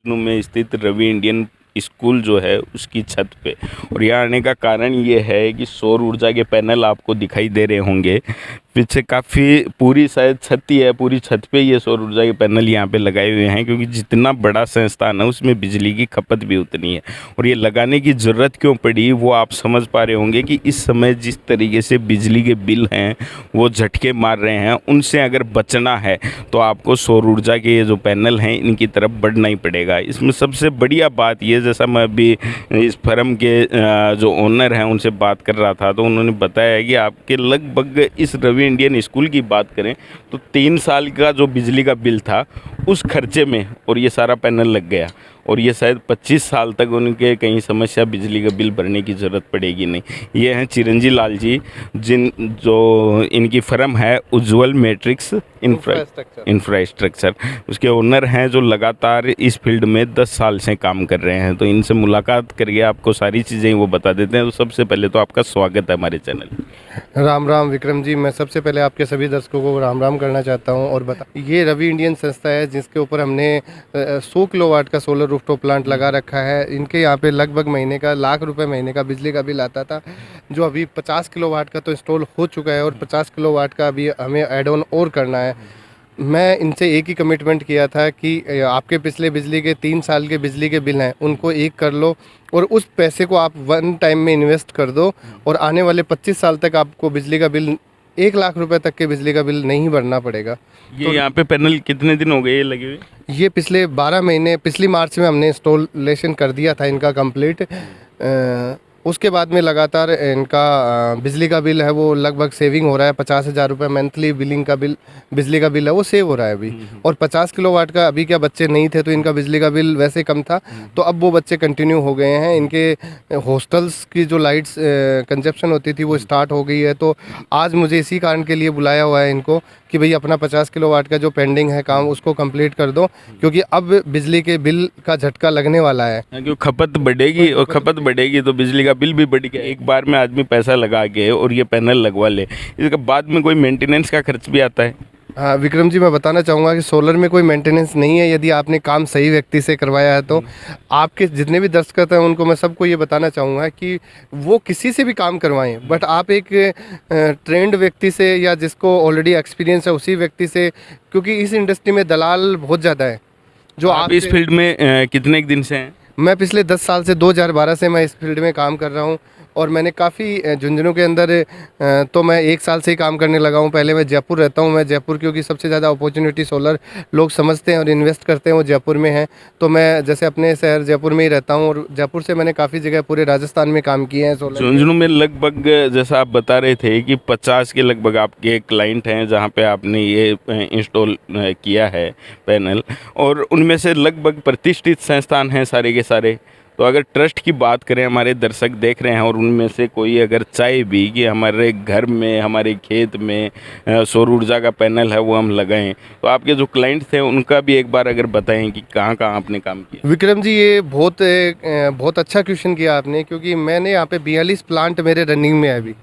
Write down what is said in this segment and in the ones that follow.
में स्थित Ravi Indian school जो है उसकी छत पे। और यहाँ आने का कारण ये है कि सौर ऊर्जा के पैनल आपको दिखाई दे रहे होंगे पीछे, काफ़ी पूरी शायद छत ही है, पूरी छत पे ये सौर ऊर्जा के पैनल यहाँ पे लगाए हुए हैं, क्योंकि जितना बड़ा संस्थान है उसमें बिजली की खपत भी उतनी है। और ये लगाने की ज़रूरत क्यों पड़ी वो आप समझ पा रहे होंगे कि इस समय जिस तरीके से बिजली के बिल हैं वो झटके मार रहे हैं, उनसे अगर बचना है तो आपको सौर ऊर्जा के ये जो पैनल हैं इनकी तरफ बढ़ना ही पड़ेगा। इसमें सबसे बढ़िया बात ये, जैसा मैं अभी इस फर्म के जो ओनर हैं उनसे बात कर रहा था तो उन्होंने बताया कि आपके लगभग इस रवि इंडियन स्कूल की बात करें तो 3 साल का जो बिजली का बिल था उस खर्चे में और ये सारा पैनल लग गया। और ये शायद 25 साल तक उनके कहीं समस्या बिजली का बिल भरने की ज़रूरत पड़ेगी नहीं। ये हैं चिरंजी लाल जी, जो इनकी फर्म है उज्ज्वल मैट्रिक्स इंफ्रास्ट्रक्चर, उसके ओनर हैं जो लगातार इस फील्ड में 10 साल से काम कर रहे हैं। तो इनसे मुलाकात करके आपको सारी चीज़ें वो बता देते हैं। तो सबसे पहले तो आपका स्वागत है हमारे चैनल। राम राम विक्रम जी, मैं सबसे पहले आपके सभी दर्शकों को राम राम करना चाहता हूं और ये रवि इंडियन संस्था है जिसके ऊपर हमने 100 किलोवाट का सोलर रूफटॉप प्लांट लगा रखा है। इनके यहाँ पे लगभग महीने का ₹1,00,000 महीने का बिजली का बिल आता था, जो अभी 50 किलोवाट का तो इंस्टॉल हो चुका है और 50 किलोवाट का अभी हमें ऐड ऑन और करना है। मैं इनसे एक ही कमिटमेंट किया था कि आपके पिछले बिजली के 3 साल के बिजली के बिल हैं उनको एक कर लो और उस पैसे को आप वन टाइम में इन्वेस्ट कर दो और आने वाले 25 साल तक आपको बिजली का बिल ₹1,00,000 तक के बिजली का बिल नहीं भरना पड़ेगा। ये तो यहाँ पे पैनल कितने दिन हो गए ये लगे हुए? ये पिछले 12 महीने, पिछली मार्च में हमने इंस्टॉलेशन कर दिया था इनका कंप्लीट। उसके बाद में लगातार इनका बिजली का बिल है वो लगभग सेविंग हो रहा है। ₹50,000 मंथली बिलिंग का बिल, बिजली का बिल है वो सेव हो रहा है अभी। और 50 किलोवाट का अभी क्या बच्चे नहीं थे तो इनका बिजली का बिल वैसे कम था, तो अब वो बच्चे कंटिन्यू हो गए हैं। इनके हॉस्टल्स की जो लाइट्स कंजप्शन होती थी वो स्टार्ट हो गई है। तो आज मुझे इसी कारण के लिए बुलाया हुआ है इनको कि भाई अपना 50 किलोवाट का जो पेंडिंग है काम उसको कंप्लीट कर दो, क्योंकि अब बिजली के बिल का झटका लगने वाला है। क्योंकि खपत बढ़ेगी और खपत बढ़ेगी तो बिजली का बिल भी बढ़ गया। एक बार में आदमी पैसा लगा के और ये पैनल लगवा ले, इसके बाद में कोई मेंटेनेंस का खर्च भी आता है। हाँ विक्रम जी, मैं बताना चाहूँगा कि सोलर में कोई मेंटेनेंस नहीं है यदि आपने काम सही व्यक्ति से करवाया है तो। आपके जितने भी दर्शक हैं उनको मैं सबको ये बताना चाहूँगा कि वो किसी से भी काम करवाएं, बट आप एक ट्रेंड व्यक्ति से या जिसको ऑलरेडी एक्सपीरियंस है उसी व्यक्ति से, क्योंकि इस इंडस्ट्री में दलाल बहुत ज़्यादा है। जो आप इस फील्ड में कितने दिन से हैं? मैं पिछले 10 साल से 2012 से मैं इस फील्ड में काम कर रहा हूँ और मैंने काफ़ी झुंझुनू के अंदर तो मैं 1 साल से ही काम करने लगा हूँ। पहले मैं जयपुर रहता हूँ। मैं जयपुर, क्योंकि सबसे ज़्यादा अपॉर्चुनिटी सोलर लोग समझते हैं और इन्वेस्ट करते हैं वो जयपुर में है, तो मैं जैसे अपने शहर जयपुर में ही रहता हूँ और जयपुर से मैंने काफ़ी जगह पूरे राजस्थान में काम किए हैं सोलर। झुंझुनू में लगभग जैसा आप बता रहे थे कि 50 के लगभग आपके क्लाइंट हैं जहाँ पे आपने ये इंस्टॉल किया है पैनल, और उनमें से लगभग प्रतिष्ठित संस्थान हैं सारे के सारे। तो अगर ट्रस्ट की बात करें, हमारे दर्शक देख रहे हैं और उनमें से कोई अगर चाहे भी कि हमारे घर में, हमारे खेत में सौर ऊर्जा का पैनल है वो हम लगाएं, तो आपके जो क्लाइंट थे उनका भी एक बार अगर बताएं कि कहाँ कहाँ आपने काम किया। विक्रम जी, ये बहुत अच्छा क्वेश्चन किया आपने, क्योंकि मैंने यहाँ पे 42 प्लांट मेरे रनिंग में है अभी।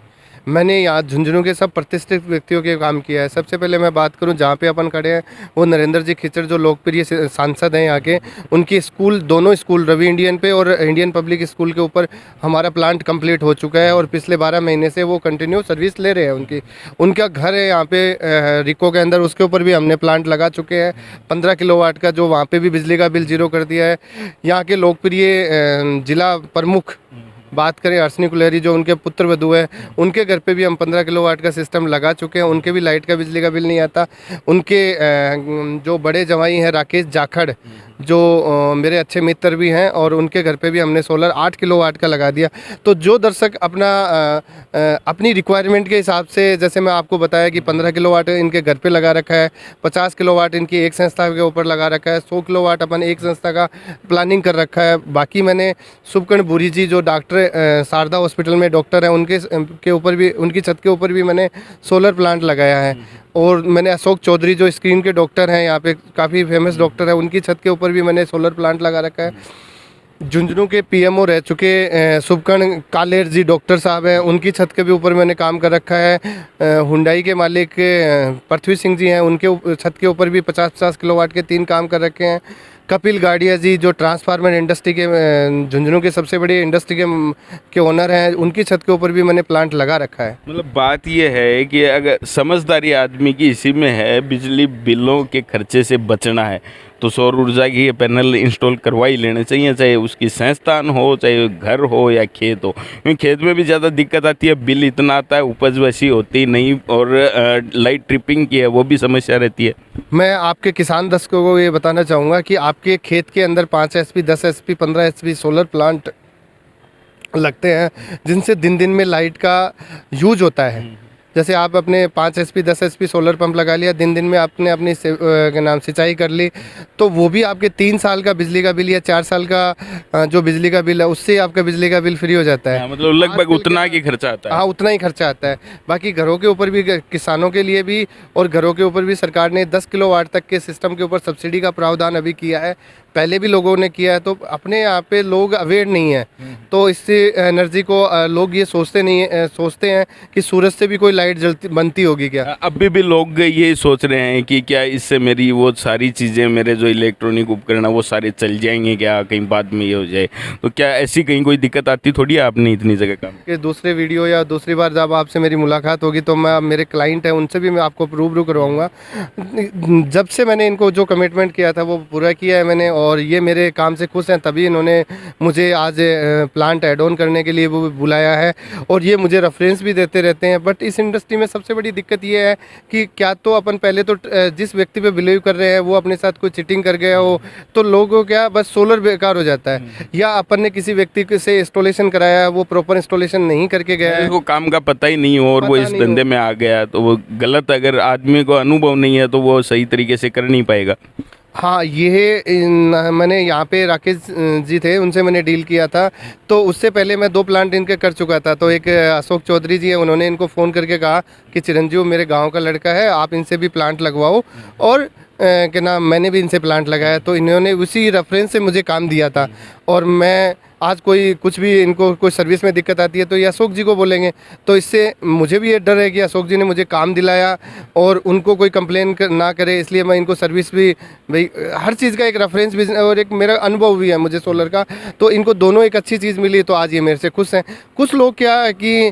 मैंने यहाँ झुंझुनू के सब प्रतिष्ठित व्यक्तियों के काम किया है। सबसे पहले मैं बात करूँ जहाँ पे अपन खड़े हैं वो नरेंद्र जी खिचड़, जो लोकप्रिय सांसद हैं यहाँ के, उनकी स्कूल, दोनों स्कूल रवि इंडियन पे और इंडियन पब्लिक स्कूल के ऊपर हमारा प्लांट कंप्लीट हो चुका है और पिछले 12 महीने से वो कंटिन्यू सर्विस ले रहे हैं। उनका घर है यहाँ पे रिको के अंदर, उसके ऊपर भी हमने प्लांट लगा चुके हैं 15 किलोवाट का, जो वहाँ पर भी बिजली का बिल 0 कर दिया है। यहाँ के लोकप्रिय जिला प्रमुख बात करें अर्शनी कुलेरी, जो उनके पुत्र वधू है, उनके घर पे भी हम 15 किलोवाट का सिस्टम लगा चुके हैं। उनके भी लाइट का बिजली का बिल नहीं आता। उनके जो बड़े जवाई हैं राकेश जाखड़, जो मेरे अच्छे मित्र भी हैं, और उनके घर पे भी हमने सोलर 8 किलोवाट का लगा दिया। तो जो दर्शक अपनी रिक्वायरमेंट के हिसाब से, जैसे मैं आपको बताया कि 15 किलोवाट इनके घर पे लगा रखा है, 50 किलोवाट इनकी एक संस्था के ऊपर लगा रखा है, 100 किलोवाट अपन एक संस्था का प्लानिंग कर रखा है। बाकी मैंने शुभकर्ण बुरी जी, जो डॉक्टर शारदा हॉस्पिटल में डॉक्टर हैं, उनके ऊपर भी, उनकी छत के ऊपर भी मैंने सोलर प्लांट लगाया है। और मैंने अशोक चौधरी, जो स्क्रीन के डॉक्टर हैं, यहाँ पे काफ़ी फेमस डॉक्टर हैं, उनकी छत के ऊपर भी मैंने सोलर प्लांट लगा रखा है। झुंझुनू के पीएमओ रह चुके शुभकर्ण कालेर जी डॉक्टर साहब हैं, उनकी छत के भी ऊपर मैंने काम कर रखा है। हुंडई के मालिक पृथ्वी सिंह जी हैं, उनके छत के ऊपर भी 50-50 किलोवाट के 3 काम कर रखे हैं। कपिल गाड़िया जी जो ट्रांसफार्मर इंडस्ट्री के झुंझुनू के सबसे बड़ी इंडस्ट्री के ओनर हैं, उनकी छत के ऊपर भी मैंने प्लांट लगा रखा है। मतलब बात ये है कि अगर समझदारी आदमी की इसी में है, बिजली बिलों के खर्चे से बचना है तो सौर ऊर्जा की ये पैनल इंस्टॉल करवा ही लेने चाहिए, चाहे उसकी संस्थान हो, चाहे घर हो या खेत हो। क्योंकि खेत में भी ज़्यादा दिक्कत आती है, बिल इतना आता है, उपज वैसी होती नहीं, और लाइट ट्रिपिंग की है वो भी समस्या रहती है। मैं आपके किसान दर्शकों को ये बताना चाहूँगा कि आपके खेत के अंदर 5 HP 10 HP 15 HP solar plant लगते हैं, जिनसे दिन दिन में लाइट का यूज होता है। जैसे आप अपने 5 HP 10 HP सोलर पंप लगा लिया, दिन दिन में आपने अपनी क्या नाम सिंचाई कर ली, तो वो भी आपके 3 साल का बिजली का बिल या 4 साल का जो बिजली का बिल है उससे आपका बिजली का बिल फ्री हो जाता है। मतलब लगभग उतना ही खर्चा आता है। हाँ, उतना ही खर्चा आता है। बाकी घरों के ऊपर भी, किसानों के लिए भी और घरों के ऊपर भी सरकार ने 10 किलोवाट तक के सिस्टम के ऊपर सब्सिडी का प्रावधान अभी किया है। पहले भी लोगों ने किया है, तो अपने यहाँ पे लोग अवेयर नहीं है, तो इससे एनर्जी को लोग ये सोचते हैं कि सूरज से भी कोई लाइट जलती बनती होगी क्या। अभी भी लोग ये सोच रहे हैं कि क्या इससे मेरी वो सारी चीज़ें, मेरे जो इलेक्ट्रॉनिक उपकरण है वो सारे चल जाएंगे क्या, कहीं बाद में ये हो जाए। तो क्या ऐसी कहीं कोई दिक्कत आती थोड़ी है, आपने इतनी जगह काम कि दूसरे वीडियो या दूसरी बार जब आपसे मेरी मुलाकात होगी तो मैं मेरे क्लाइंट हैं उनसे भी मैं आपको रूबरू करवाऊंगा। जब से मैंने इनको जो कमिटमेंट किया था वो पूरा किया है मैंने, और ये मेरे काम से खुश हैं, तभी इन्होंने मुझे आज प्लांट ऐड ऑन करने के लिए वो बुलाया है, और ये मुझे रेफरेंस भी देते रहते हैं। बट इस इंडस्ट्री में सबसे बड़ी दिक्कत ये है कि क्या तो अपन पहले तो जिस व्यक्ति पे बिलीव कर रहे हैं वो अपने साथ कोई चीटिंग कर गया हो, तो लोगों क्या बस सोलर बेकार हो जाता है, या अपन ने किसी व्यक्ति से इंस्टॉलेशन कराया है वो प्रॉपर इंस्टॉलेशन नहीं करके गया है, को काम का पता ही नहीं हो और वो पता इस नहीं धंधे में आ गया, तो वो गलत। अगर आदमी को अनुभव नहीं है तो वो सही तरीके से कर नहीं पाएगा। हाँ, मैंने यहाँ पे राकेश जी थे, उनसे मैंने डील किया था, तो उससे पहले मैं 2 प्लांट इनके कर चुका था। तो एक अशोक चौधरी जी है, उन्होंने इनको फ़ोन करके कहा कि चिरंजीव मेरे गांव का लड़का है, आप इनसे भी प्लांट लगवाओ, और क्या नाम मैंने भी इनसे प्लांट लगाया, तो इन्होंने उसी रेफरेंस से मुझे काम दिया था। और मैं आज कुछ भी इनको कोई सर्विस में दिक्कत आती है तो ये अशोक जी को बोलेंगे, तो इससे मुझे भी ये डर है कि अशोक जी ने मुझे काम दिलाया और उनको कोई कंप्लेन ना करे, इसलिए मैं इनको सर्विस भी, भाई हर चीज़ का एक रेफरेंस भी और एक मेरा अनुभव भी है मुझे सोलर का, तो इनको दोनों एक अच्छी चीज़ मिली, तो आज ये मेरे से खुश हैं। कुछ लोग क्या है कि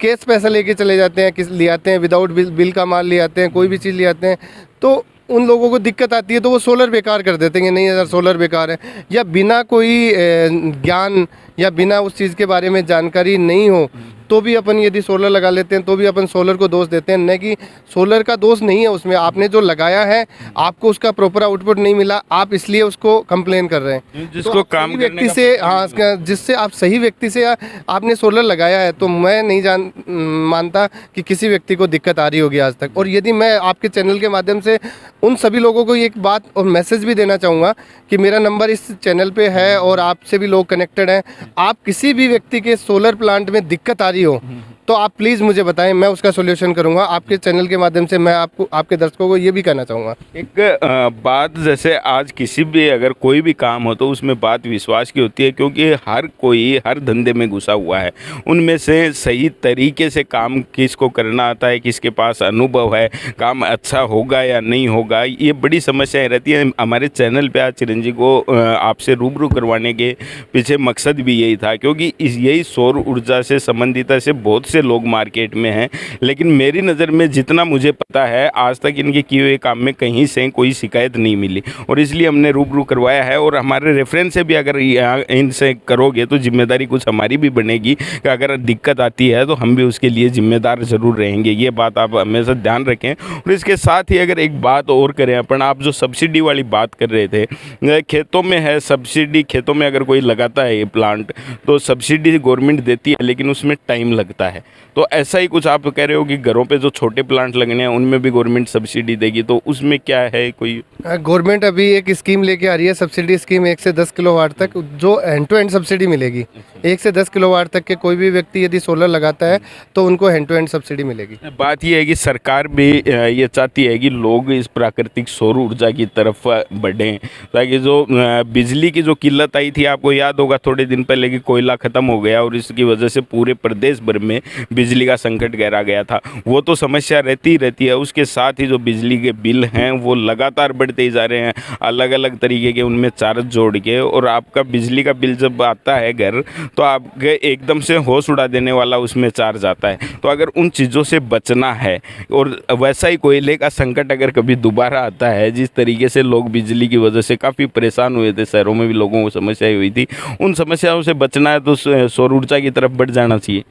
कैश पैसा लेके चले जाते हैं, ले आते हैं विदाउट बिल का माल ले आते हैं, कोई भी चीज़ ले आते हैं, तो उन लोगों को दिक्कत आती है तो वो सोलर बेकार कर देते हैं, नहीं यार सोलर बेकार है, या बिना कोई ज्ञान या बिना उस चीज़ के बारे में जानकारी नहीं हो तो भी अपन यदि सोलर लगा लेते हैं तो भी अपन सोलर को दोष देते हैं। न कि सोलर का दोष नहीं है उसमें, आपने जो लगाया है आपको उसका प्रॉपर आउटपुट नहीं मिला, आप इसलिए उसको कंप्लेन कर रहे हैं। जिसको काम व्यक्ति से, हाँ, जिससे आप सही व्यक्ति से आपने सोलर लगाया है, तो मैं नहीं मानता कि किसी व्यक्ति को दिक्कत आ रही होगी आज तक। और यदि मैं आपके चैनल के माध्यम से उन सभी लोगों को एक बात और मैसेज भी देना चाहूँगा कि मेरा नंबर इस चैनल पे है और आपसे भी लोग कनेक्टेड हैं, आप किसी भी व्यक्ति के सोलर प्लांट में दिक्कत आ रही हो तो आप प्लीज़ मुझे बताएं, मैं उसका सॉल्यूशन करूंगा। आपके चैनल के माध्यम से मैं आपके दर्शकों को ये भी कहना चाहूँगा। एक बात, जैसे आज किसी भी अगर कोई भी काम हो तो उसमें बात विश्वास की होती है, क्योंकि हर कोई हर धंधे में घुसा हुआ है, उनमें से सही तरीके से काम किसको करना आता है, किसके पास अनुभव है, काम अच्छा होगा या नहीं होगा, ये बड़ी समस्याएं रहती हैं। हमारे चैनल पे आज चिरंजीव को आपसे रूबरू करवाने के पीछे मकसद भी यही था, क्योंकि यही सौर ऊर्जा से संबंधित से बहुत से लोग मार्केट में हैं, लेकिन मेरी नज़र में जितना मुझे पता है आज तक इनके किए हुए काम में कहीं से कोई शिकायत नहीं मिली, और इसलिए हमने रूबरू करवाया है। और हमारे रेफरेंस से भी अगर इनसे करोगे तो जिम्मेदारी कुछ हमारी भी बनेगी कि अगर दिक्कत आती है तो हम भी उसके लिए जिम्मेदार ज़रूर रहेंगे, ये बात आप हमेशा ध्यान रखें। और इसके साथ ही अगर एक बात और करें अपन, आप जो सब्सिडी वाली बात कर रहे थे, खेतों में है सब्सिडी, खेतों में अगर कोई लगाता है ये प्लांट तो सब्सिडी गवर्नमेंट देती है, लेकिन उसमें टाइम लगता है। तो ऐसा ही कुछ आप कह रहे हो कि घरों पे जो छोटे प्लांट लगने हैं उनमें भी गवर्नमेंट सब्सिडी देगी, तो उसमें क्या है कोई? गवर्नमेंट अभी एक स्कीम लेके आ रही है, सब्सिडी स्कीम 1 से 10 किलोवाट तक, जो हैंड टू हैंड सब्सिडी मिलेगी। 1 से 10 किलोवाट तक के कोई भी व्यक्ति यदि सोलर लगाता है तो उनको हैंड टू हैंड सब्सिडी मिलेगी। बात यह है कि सरकार भी ये चाहती है कि लोग इस प्राकृतिक सौर ऊर्जा की तरफ बढ़ें, ताकि जो बिजली की जो किल्लत आई थी, आपको याद होगा थोड़े दिन पहले कि कोयला ख़त्म हो गया और इसकी वजह से पूरे प्रदेश देश भर में बिजली का संकट गहरा गया था। वो तो समस्या रहती ही रहती है, उसके साथ ही जो बिजली के बिल हैं वो लगातार बढ़ते ही जा रहे हैं, अलग अलग तरीके के उनमें चार्ज जोड़ के। और आपका बिजली का बिल जब आता है घर, तो आपके एकदम से होश उड़ा देने वाला उसमें चार्ज आता है। तो अगर उन चीज़ों से बचना है, और वैसा ही कोयले का संकट अगर कभी दोबारा आता है, जिस तरीके से लोग बिजली की वजह से काफ़ी परेशान हुए थे, शहरों में भी लोगों को समस्याएं हुई थी, उन समस्याओं से बचना है तो सौर ऊर्जा की तरफ बढ़ जाना चाहिए।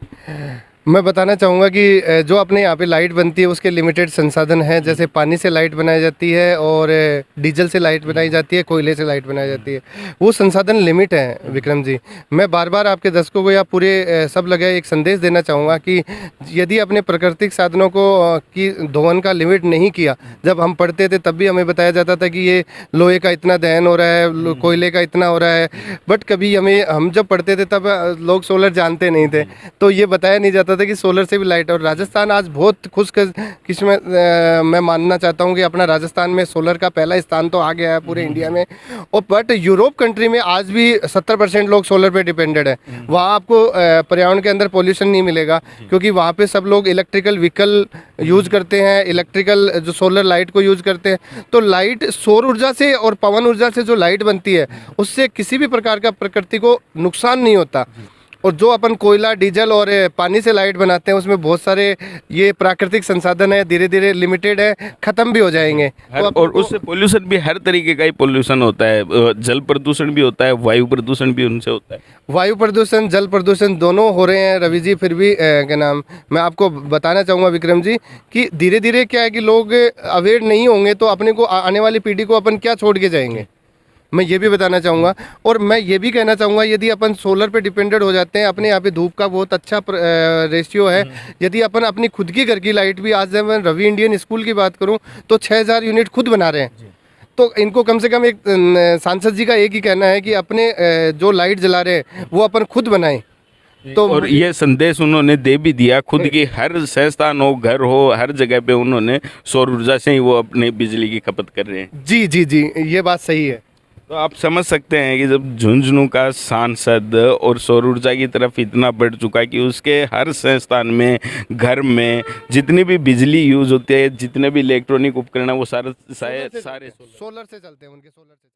मैं बताना चाहूँगा कि जो अपने यहाँ पे लाइट बनती है उसके लिमिटेड संसाधन हैं। जैसे पानी से लाइट बनाई जाती है और डीजल से लाइट बनाई जाती है, कोयले से लाइट बनाई जाती है। वो संसाधन लिमिट हैं विक्रम जी। मैं बार बार आपके दर्शकों को या पूरे सब लगे एक संदेश देना चाहूँगा कि यदि अपने प्राकृतिक साधनों को की दोहन का लिमिट नहीं किया, जब हम पढ़ते थे तब भी हमें बताया जाता था कि ये लोहे का इतना दहन हो रहा है, कोयले का इतना हो रहा है, बट कभी हम जब पढ़ते थे तब लोग सोलर जानते नहीं थे, तो ये बताया नहीं जाता था कि सोलर से भी लाइट। और राजस्थान आज बहुत खुशकिस्मत मैं मानना चाहता हूँ कि अपना राजस्थान में सोलर का पहला स्थान तो आ गया है पूरे इंडिया में। और बट यूरोप कंट्री में आज भी 70% लोग सोलर पे डिपेंडेड है। वहाँ आपको पर्यावरण के अंदर पोल्यूशन नहीं मिलेगा, क्योंकि वहाँ पे सब लोग इलेक्ट्रिकल व्हीकल यूज़ करते हैं, इलेक्ट्रिकल जो सोलर लाइट को यूज़ करते हैं। तो लाइट सौर ऊर्जा से और पवन ऊर्जा से जो लाइट बनती है उससे किसी भी प्रकार का प्रकृति को नुकसान नहीं होता। और जो अपन कोयला, डीजल और पानी से लाइट बनाते हैं उसमें बहुत सारे ये प्राकृतिक संसाधन है, धीरे धीरे लिमिटेड है, ख़त्म भी हो जाएंगे। तो और उससे पोल्यूशन भी हर तरीके का ही पोल्यूशन होता है, जल प्रदूषण भी होता है, वायु प्रदूषण भी उनसे होता है। वायु प्रदूषण, जल प्रदूषण दोनों हो रहे हैं रवि जी। फिर भी क्या नाम, मैं आपको बताना चाहूँगा विक्रम जी कि धीरे धीरे क्या है कि लोग अवेयर नहीं होंगे तो अपने को आने वाली पीढ़ी को अपन क्या छोड़ के जाएंगे, मैं ये भी बताना चाहूँगा। और मैं ये भी कहना चाहूँगा यदि अपन सोलर पे डिपेंडेंट हो जाते हैं, अपने यहाँ पे धूप का बहुत अच्छा रेशियो है, यदि अपन अपनी खुद की घर की लाइट भी, आज जब मैं रवि इंडियन स्कूल की बात करूँ तो 6000 यूनिट खुद बना रहे हैं। तो इनको कम से कम एक सांसद जी का एक ही कहना है कि अपने जो लाइट जला रहे हैं वो अपन खुद बनाएं। तो और ये संदेश उन्होंने दे भी दिया, खुद की हर संस्थान हो, घर हो, हर जगह पे उन्होंने सौर ऊर्जा से ही वो अपने बिजली की खपत कर रहे हैं। जी जी जी, ये बात सही है। तो आप समझ सकते हैं कि जब झुंझुनू का सांसद और सौर ऊर्जा की तरफ इतना बढ़ चुका है कि उसके हर संस्थान में, घर में जितनी भी बिजली यूज़ होती है, जितने भी इलेक्ट्रॉनिक उपकरण है, वो सारे सोलर से चलते हैं, उनके सोलर से